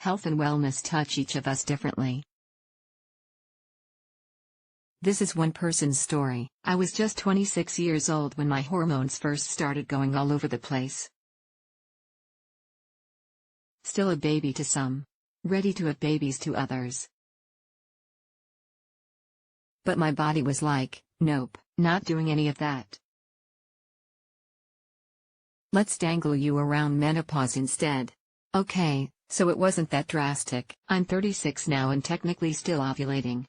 Health and wellness touch each of us differently. This is one person's story. I was just 26 years old when my hormones first started going all over the place. Still a baby to some. Ready to have babies to others. But my body was like, nope, not doing any of that. Let's dangle you around menopause instead. Okay, so it wasn't that drastic. I'm 36 now and technically still ovulating.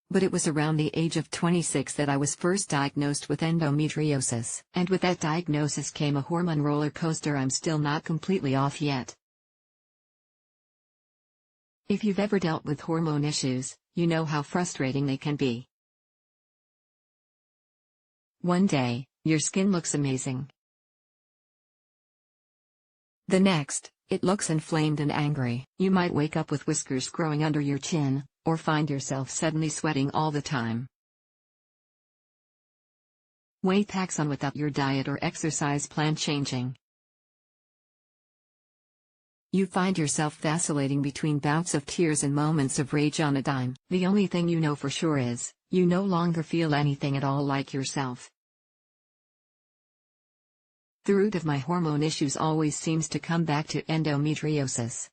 But it was around the age of 26 that I was first diagnosed with endometriosis. And with that diagnosis came a hormone roller coaster. I'm still not completely off yet. If you've ever dealt with hormone issues, you know how frustrating they can be. One day, your skin looks amazing. The next, it looks inflamed and angry. You might wake up with whiskers growing under your chin, or find yourself suddenly sweating all the time. Weight packs on without your diet or exercise plan changing. You find yourself vacillating between bouts of tears and moments of rage on a dime. The only thing you know for sure is, you no longer feel anything at all like yourself. The root of my hormone issues always seems to come back to endometriosis.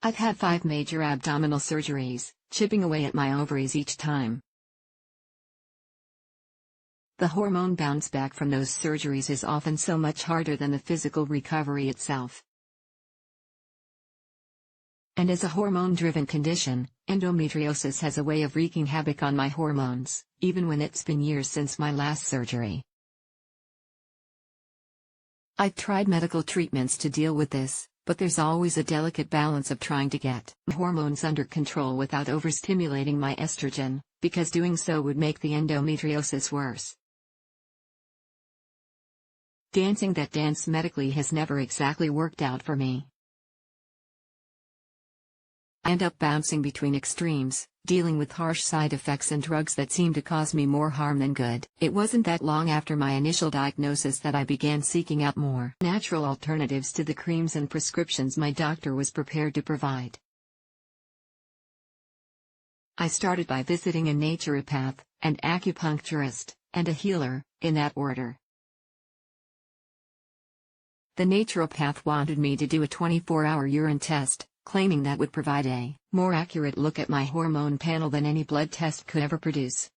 I've had 5 major abdominal surgeries, chipping away at my ovaries each time. The hormone bounce back from those surgeries is often so much harder than the physical recovery itself. And as a hormone-driven condition, endometriosis has a way of wreaking havoc on my hormones, even when it's been years since my last surgery. I've tried medical treatments to deal with this, but there's always a delicate balance of trying to get hormones under control without overstimulating my estrogen, because doing so would make the endometriosis worse. Dancing that dance medically has never exactly worked out for me. I end up bouncing between extremes, dealing with harsh side effects and drugs that seem to cause me more harm than good. It wasn't that long after my initial diagnosis that I began seeking out more natural alternatives to the creams and prescriptions my doctor was prepared to provide. I started by visiting a naturopath, an acupuncturist, and a healer, in that order. The naturopath wanted me to do a 24-hour urine test, claiming that would provide a more accurate look at my hormone panel than any blood test could ever produce.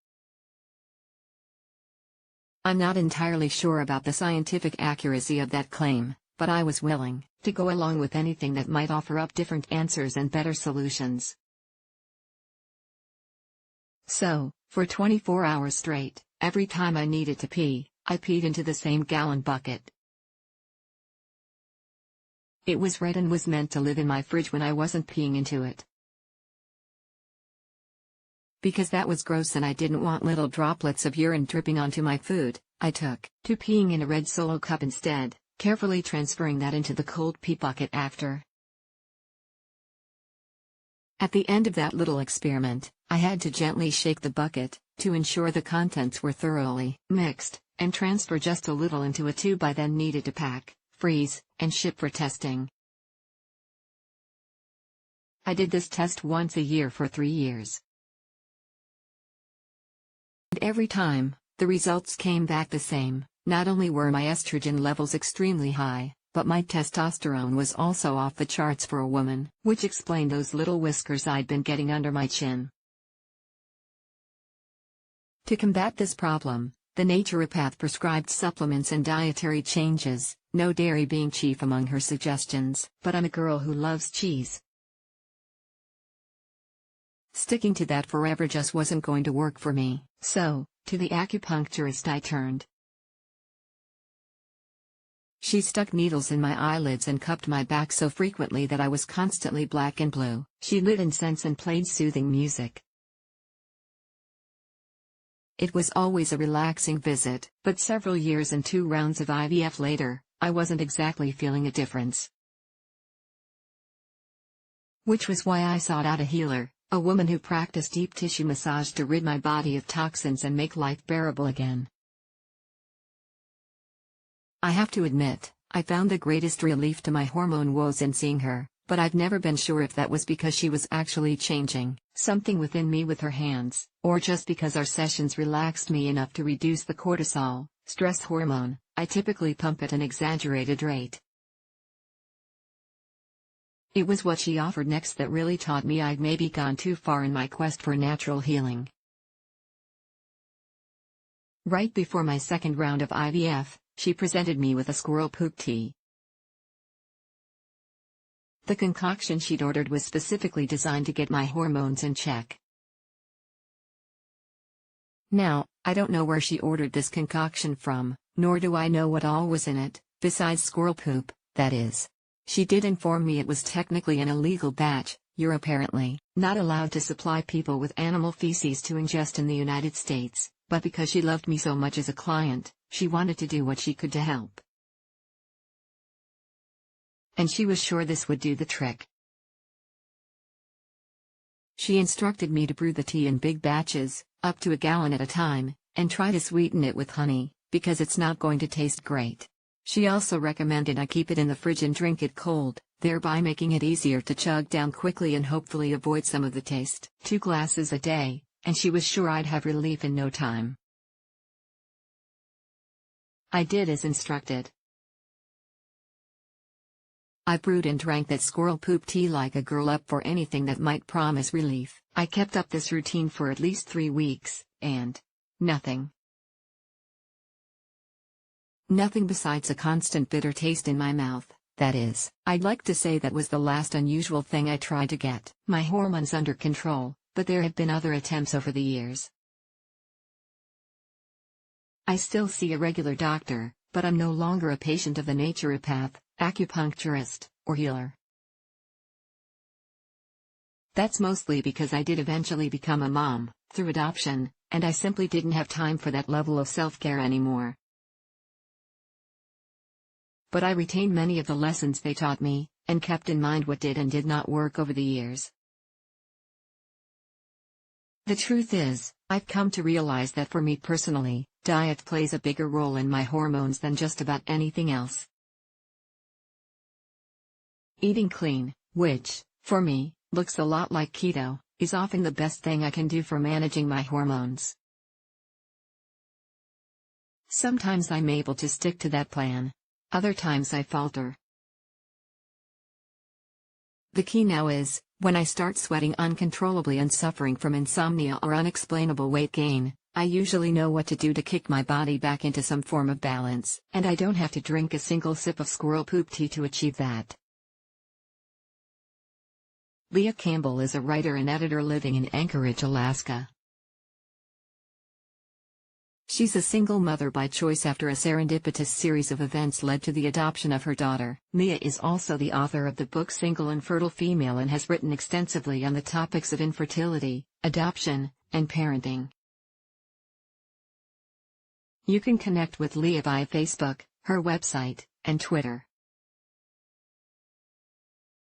I'm not entirely sure about the scientific accuracy of that claim, but I was willing to go along with anything that might offer up different answers and better solutions. So, for 24 hours straight, every time I needed to pee, I peed into the same gallon bucket. It was red and was meant to live in my fridge when I wasn't peeing into it. Because that was gross and I didn't want little droplets of urine dripping onto my food, I took to peeing in a red Solo cup instead, carefully transferring that into the cold pee bucket after. At the end of that little experiment, I had to gently shake the bucket, to ensure the contents were thoroughly mixed, and transfer just a little into a tube I then needed to pack, freeze, and ship for testing. I did this test once a year for 3 years. And every time, the results came back the same. Not only were my estrogen levels extremely high, but my testosterone was also off the charts for a woman, which explained those little whiskers I'd been getting under my chin. To combat this problem, the naturopath prescribed supplements and dietary changes, no dairy being chief among her suggestions. But I'm a girl who loves cheese. Sticking to that forever just wasn't going to work for me, so, to the acupuncturist I turned. She stuck needles in my eyelids and cupped my back so frequently that I was constantly black and blue. She lit incense and played soothing music. It was always a relaxing visit, but several years and 2 rounds of IVF later, I wasn't exactly feeling a difference. Which was why I sought out a healer, a woman who practiced deep tissue massage to rid my body of toxins and make life bearable again. I have to admit, I found the greatest relief to my hormone woes in seeing her, but I've never been sure if that was because she was actually changing something within me with her hands, or just because our sessions relaxed me enough to reduce the cortisol, stress hormone, I typically pump at an exaggerated rate. It was what she offered next that really taught me I'd maybe gone too far in my quest for natural healing. Right before my second round of IVF, she presented me with a squirrel poop tea. The concoction she'd ordered was specifically designed to get my hormones in check. Now, I don't know where she ordered this concoction from, nor do I know what all was in it, besides squirrel poop, that is. She did inform me it was technically an illegal batch. You're apparently not allowed to supply people with animal feces to ingest in the United States, but because she loved me so much as a client, she wanted to do what she could to help. And she was sure this would do the trick. She instructed me to brew the tea in big batches, up to a gallon at a time, and try to sweeten it with honey, because it's not going to taste great. She also recommended I keep it in the fridge and drink it cold, thereby making it easier to chug down quickly and hopefully avoid some of the taste. 2 glasses a day, and she was sure I'd have relief in no time. I did as instructed. I brewed and drank that squirrel poop tea like a girl up for anything that might promise relief. I kept up this routine for at least 3 weeks, and nothing. Nothing besides a constant bitter taste in my mouth, that is. I'd like to say that was the last unusual thing I tried to get my hormones under control, but there have been other attempts over the years. I still see a regular doctor, but I'm no longer a patient of the naturopath, acupuncturist, or healer. That's mostly because I did eventually become a mom, through adoption, and I simply didn't have time for that level of self-care anymore. But I retained many of the lessons they taught me, and kept in mind what did and did not work over the years. The truth is, I've come to realize that for me personally, diet plays a bigger role in my hormones than just about anything else. Eating clean, which, for me, looks a lot like keto, is often the best thing I can do for managing my hormones. Sometimes I'm able to stick to that plan. Other times I falter. The key now is, when I start sweating uncontrollably and suffering from insomnia or unexplainable weight gain, I usually know what to do to kick my body back into some form of balance, and I don't have to drink a single sip of squirrel poop tea to achieve that. Leah Campbell is a writer and editor living in Anchorage, Alaska. She's a single mother by choice after a serendipitous series of events led to the adoption of her daughter. Leah is also the author of the book Single and Fertile Female and has written extensively on the topics of infertility, adoption, and parenting. You can connect with Leah via Facebook, her website, and Twitter.